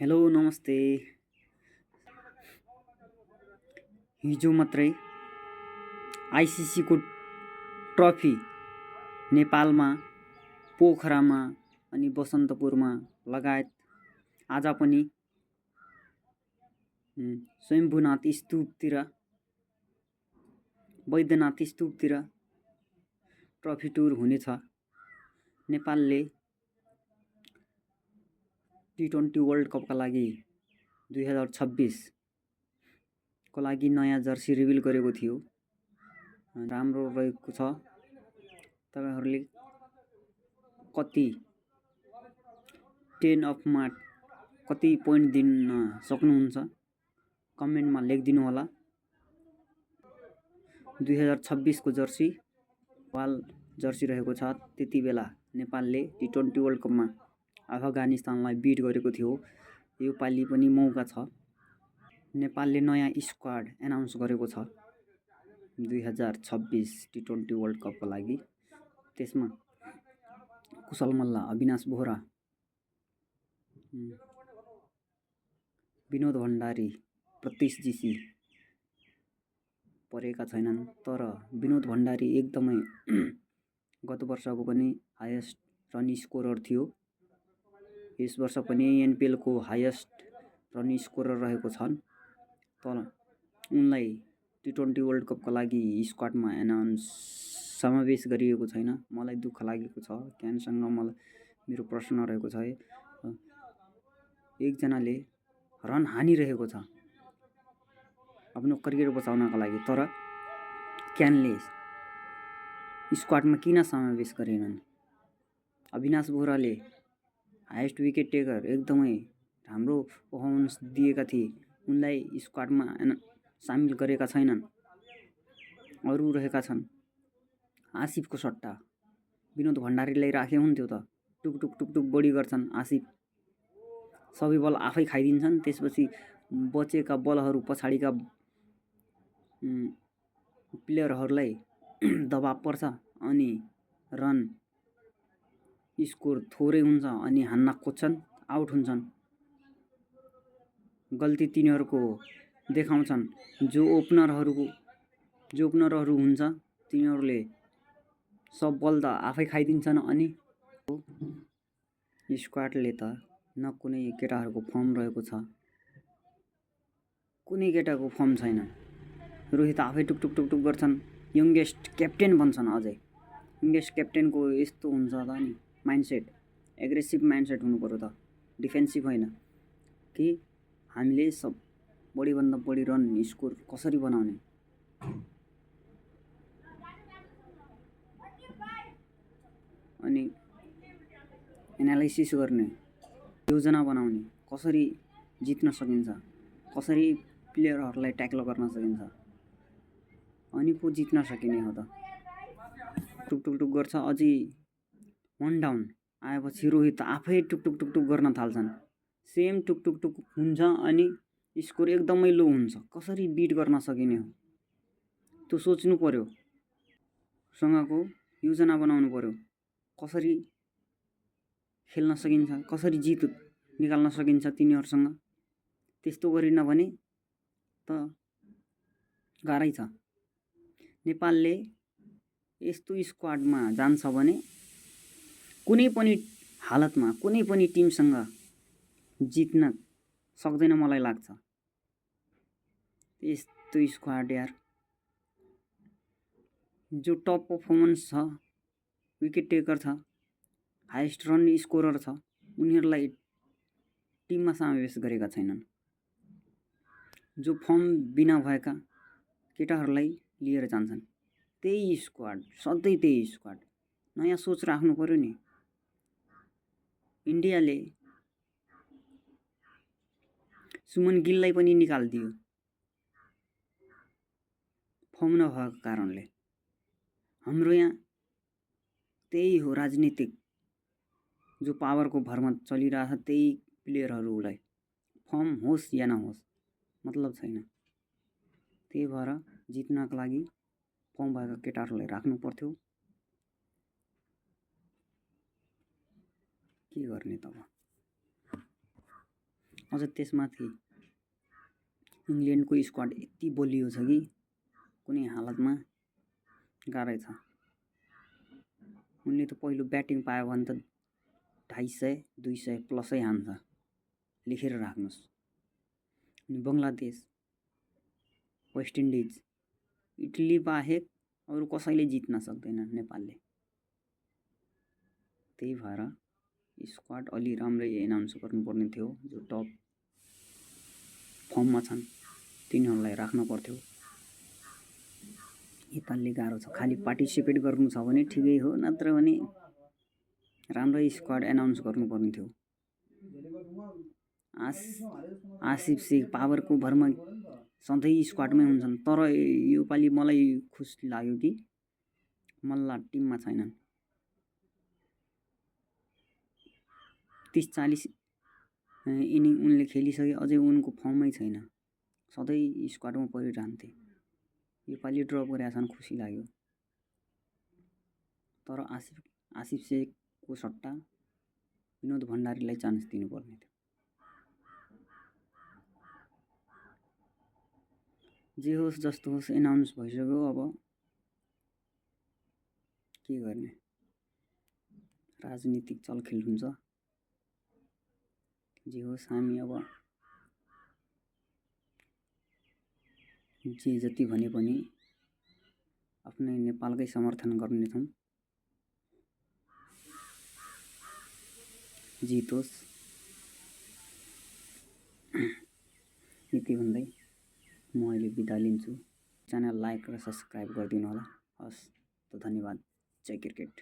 Hello नमस्ते। हिजो मात्रै आइसिसीको ट्रफी नेपालमा पोखरामा अनि बसन्तपुरमा लगायत आज पनि स्वयम्भूनाथ स्तूपतिर वैद्यनाथ स्तूपतिर ट्रफी टुर हुनेछ। नेपालले T20 वर्ल्ड कपका लागि 2026 को लागि नयाँ जर्सी रिभिल गरेको थियो। राम्रो रहेको छ। तपाईहरुले कति 10 अफ मा कति पोइन्ट दिन सक्नुहुन्छ कमेन्टमा लेखिदिनु होला। 2026 को जर्सी वाल जर्सी रहेको छ। त्यतिबेला नेपालले T20 वर्ल्ड कपमा अफगानिस्तानलाई बिट गरेको थियो। यो पालि पनि मौका छ। नेपालले नयाँ स्क्वाड एनाउन्स गरेको छ 2026 T20 वर्ल्ड कपको लागि। त्यसमा कुशल मल्ल, अविनाश बोहरा, विनोद भण्डारी, प्रतीश जीसी परेका छैनन्। तर विनोद भण्डारी एकदमै गत वर्षको पनि हाईएस्ट रन स्कोरर थियो। यस वर्ष पनि एनपीएल को हाईएस्ट रन स्कोरर रहेको छन्। तर उनलाई T20 वर्ल्ड कपको लागि स्क्वाडमा समावेश गरिएको छैन। मलाई दुःख लागेको छ। क्यानसँग मलाई मेरो प्रश्न रहेको छ। एकजनाले रन हानिरहेको छ आफ्नो करियर बचाउनका लागि, तर क्यानले स्क्वाडमा किन समावेश गरेनन्? अविनाश बोहराले हाईएस्ट विकेट टेकर एकदमै राम्रो पर्फर्मेन्स दिएका थिए। उनलाई स्क्वाडमा सामेल गरेका छैनन्। अरु रहेका छन्। आसिफको सट्टा विनोद भण्डारीलाई राखे हुन्थ्यो त। टुक टुक टुक टुक बढी गर्छन् आसिफ। सबै बल आफै खाइदिन्छन्। त्यसपछि बचेका बलहरू पछाडिका प्लेयरहरूलाई दबाब पर्छ अनि रन स्कोर थोरै हुन्छ अनि हान्न खोज्छन्, आउट हुन्छन्। गल्ती तिनीहरूको देखाउँछन्। जो ओपनरहरू हुन्छ तिनीहरूले सब बल त आफै खाइदिन्छन् अनि स्क्वाडले त न कुनै केटाहरूको फर्म रहेको छ, कुनै केटाको फर्म छैन। रोहित आफै टुक टुक टुक टुक गर्छन्। यंगेस्ट क्याप्टेन बन्छन्। अझै यंगेस्ट क्याप्टेनको यस्तो हुन्छ त नि माइन्डसेट, एग्रेसिभ माइन्डसेट हुनु पर्यो त, डिफेन्सिभ होइन कि हामीले सब बढीभन्दा बढी रन स्कोर कसरी बनाउने अनि एनालाइसिस गर्ने, योजना बनाउने, कसरी जित्न सकिन्छ, कसरी प्लेयरहरूलाई ट्याकल गर्न सकिन्छ अनि पो जित्न सकिने हो त। टुक टुक टुक गर्छ। अझै 1 डाउन आएपछि रोहित आफै टुक टुक टुक टुक गर्न थाल्छन्। सेम टुक टुक टुक हुन्छ अनि स्कोर एकदमै लो हुन्छ। कसरी बिट गर्न सकिने हो त्यो सोच्नु पर्यो। सँगको योजना बनाउनु पर्यो। कसरी खेल्न सकिन्छ, कसरी जित निकाल्न सकिन्छ तिनीहरुसँग। त्यस्तो गरिन भने त गाह्रै छ। नेपालले यस्तो स्क्वाडमा जान्छ भने कुनै पनि हालतमा कुनै पनि टिमसँग जित्न सक्दैन मलाई लाग्छ। यस्तो स्क्वाड यार, जो टप पर्फर्मेन्स छ, विकेट टेकर छ, हाईएस्ट रन स्कोरर छ, उनीहरूलाई टिममा समावेश गरेका छैनन्। जो फर्म बिना भएका केटाहरूलाई लिएर जान्छन्। त्यही स्क्वाड, सधैँ त्यही स्क्वाड। नयाँ सोच राख्नु पर्यो नि। इन्डियाले सुमन गिललाई पनि निकाल्दियो फर्म नभएको कारणले। हाम्रो यहाँ त्यही हो राजनीतिक, जो पावरको भरमा चलिरहेछ त्यही प्लेयरहरूलाई फर्म होस् या नहोस् मतलब छैन। त्यही भएर जित्नका लागि फर्म भएका केटाहरूलाई राख्नु पर्थ्यो। के गर्ने तब? अझ त्यसमाथि इङ्ल्यान्डको स्क्वाड यति बलियो छ कि कुनै हालतमा गाह्रै छ। उनले त पहिलो ब्याटिङ पायो भने त 250-200 प्लसै हान्छ, लेखेर राख्नुहोस्। अनि बङ्गलादेश, वेस्ट इन्डिज, इटली बाहेक अरू कसैले जित्न सक्दैन नेपालले। त्यही भएर स्क्वाड अलि राम्रै एनाउन्स गर्नुपर्ने थियो। जो टप फर्ममा छन् तिनीहरूलाई राख्न पर्थ्यो। नेपालले गाह्रो छ, खालि पार्टिसिपेट गर्नु छ भने ठिकै हो, नत्र भने राम्रै स्क्वाड एनाउन्स गर्नुपर्ने थियो। आसिफ शेख पावरको भरमा सधैँ स्क्वाडमै हुन्छन्, तर योपालि मलाई खुसी लाग्यो कि मल्ल टिममा छैनन्। 30-40 इनिङ उनले खेलिसके, अझै उनको फर्ममै छैन, सधैँ स्क्वाडमा परिरहन्थे। योपालि ड्रप गरेका छन्, खुसी लाग्यो। तर आसिफ शेखको सट्टा विनोद भण्डारीलाई चान्स दिनुपर्ने थियो। जे होस् जस्तो होस् एनाउन्स भइसक्यो, अब के गर्ने, राजनीतिक चलखेल हुन्छ। जे होस् हामी अब जे जति भने पनि आफ्नै नेपालकै समर्थन गर्नेछौँ। जितोस्। यति भन्दै म अहिले बिदा लिन्छु। च्यानल लाइक र सब्सक्राइब गरिदिनु होला। हस् त, धन्यवाद। जय क्रिकेट।